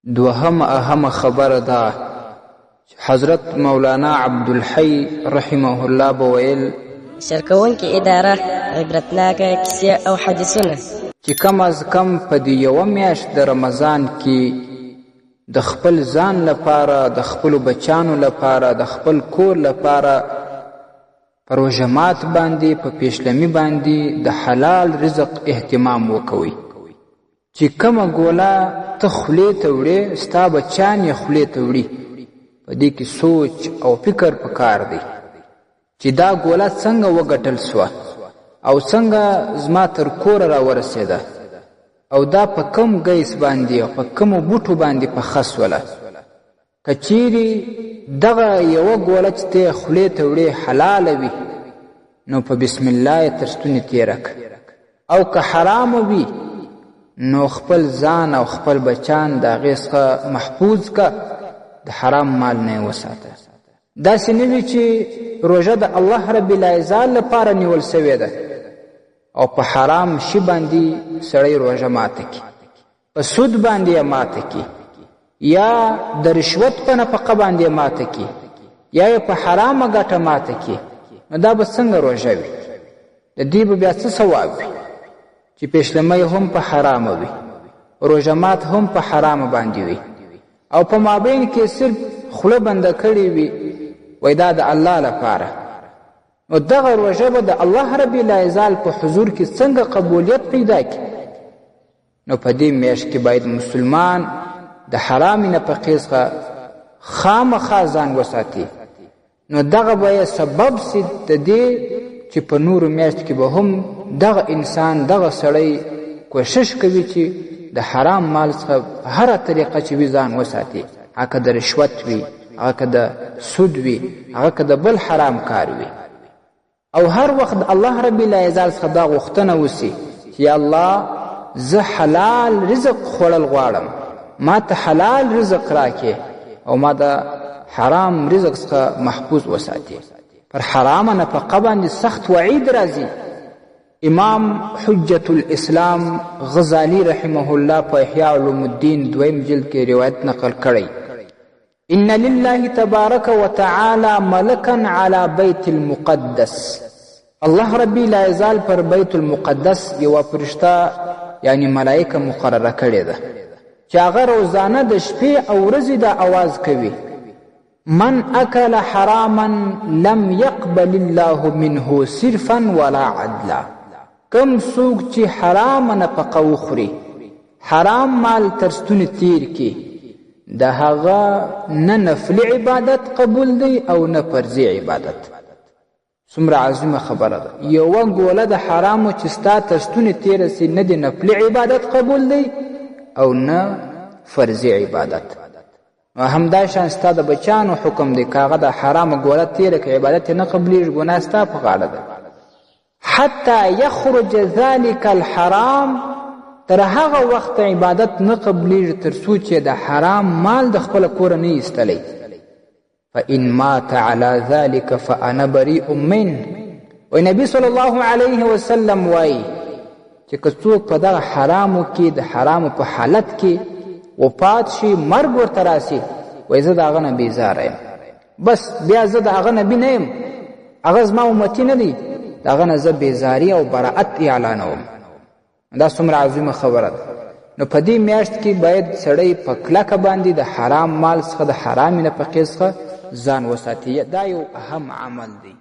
دوهم اهم خبره ده حضرت مولانا عبدالحی رحمه الله بویل شرکوونکې اداره عبرتناکه کیسې او حدیثونه چې کم از کم په دې یوه میاشت د رمضان کې د خپل ځان لپاره، د خپلو بچانو لپاره، د خپل کور لپاره په روژه مات باندې، په پیشلمي باندې د حلال رزق اهتمام وکوئ. چې کومه ګوله ته خولې ته وړې، ستا بچیان یې خولې ته وړي، په دې کې سوچ او فکر پکار دی چې دا ګوله څنګه وګټل سوه او څنګه زما تر کوره راورسېده او دا په کم ګیس باندې او په کمو بوټو باندې پخه سوله. که چیرې دغه یوه ګوله چې ته خولې ته وړې حلاله وي نو په بسم الله یې تر ستونې تېره کړه، او که حرامه وي نو خپل ځان او خپل بچان د هغې څخه محفوظ که، د حرام مال نه یې وساته. داسې نه وي چې روژه د الله رب العزت لپاره نیول سوې ده او په حرام شي باندې سړی روژه ماته کړي، په سود باندې یې ماته کړي، یا د رشوت په نفقه باندې ماته کړي، یا یې په حرامه ګټه ماته کړي، نو دا به څنګه روژه وي؟ د دې به بیا څه ثواب وي چې پیشلمی هم په حرامه وي، روژه مات هم په حرامه باندې وي، او په مابین کې صرف خوله بنده کړې وي وای دا د الله لپاره، نو دغه روژه به د الله رب العزت په حضور کې څنګه قبولیت پیدا کړي؟ نو په دې میاشت کې باید مسلمان د حرامې نفقې څخه خامخا ځان وساتي. نو دغه به سبب سي د دې چې په نورو میاشت کې به هم دغه انسان، دغه سړی کوشش کوي چې د حرام مال څخه هره طریقه چې وي ځان وساتي، هغه که د رشوت وي، هغه که د سود وي، هغه که د بل حرام کار وي، او هر وخت د الله رب العزت څخه دا غوښتنه وسي چې یا الله زه حلال رزق خوړل غواړم، ما ته حلال رزق راکې او ما د حرام رزق څخه محفوظ وساتي. پر حرامه نفقه باندې سخت وعید راځي. امام حجة الاسلام غزالی رحمه الله په احیاء علوم الدین دویم جلد کې روایت نقل کړی: ان لله تبارک وتعالى ملکا على بیت المقدس. الله ربی العزت پر بیت المقدس یو فرشته یعنی ملائکه مقرره کړې ده چې هغه روزانه د شپې او ورځې د आवाज کوي: من اکل حراما لم يقبل الله منه صرفا ولا عدلا. کم څوک چې حرام نفقه وخوري، حرام مال تر ستونې تیر کړي، د هغه نه نفلي عبادت قبول دی او نه فرضي عبادت. څومره عظیمه خبره ده. یوه ګوله د حرامو چې ستا تر ستونې تیره سي، نه د نفلي عبادت قبول دی او نه فرضي عبادت. نو همدا شان ستا د بچانو حکم دی، که هغه د حرامه ګوله تیره که عبادت نه قبلیږي، ګناه ستا په غاړه ده. حتی یخرج ذلک الحرام، تر هغه وخت عبادت نه قبلیږي تر څو چې د حرام مال د خپله کوره نه ایستلی. فإن مات على ذلك فأنا بريء منه. وی نبی صلی الله علیه وسلم وایي چې که څوک په دغه حرامو کې د حرامو په حالت کې وفات شي، مرګ ورته راسي، وایي زه د هغه نه بیزاره یم، بس بیا زه د هغه نبي نه یم، هغه زما امتي نه دی، د هغه نه زه بیزاري او براعت اعلانوم. دا څومره عظیمه خبره ده. نو په دې میاشت کې باید سړی په کلکه باندې د حرام مال څخه، د حرامې نفقې څخه ځان وساتي. دا یو اهم عمل دی.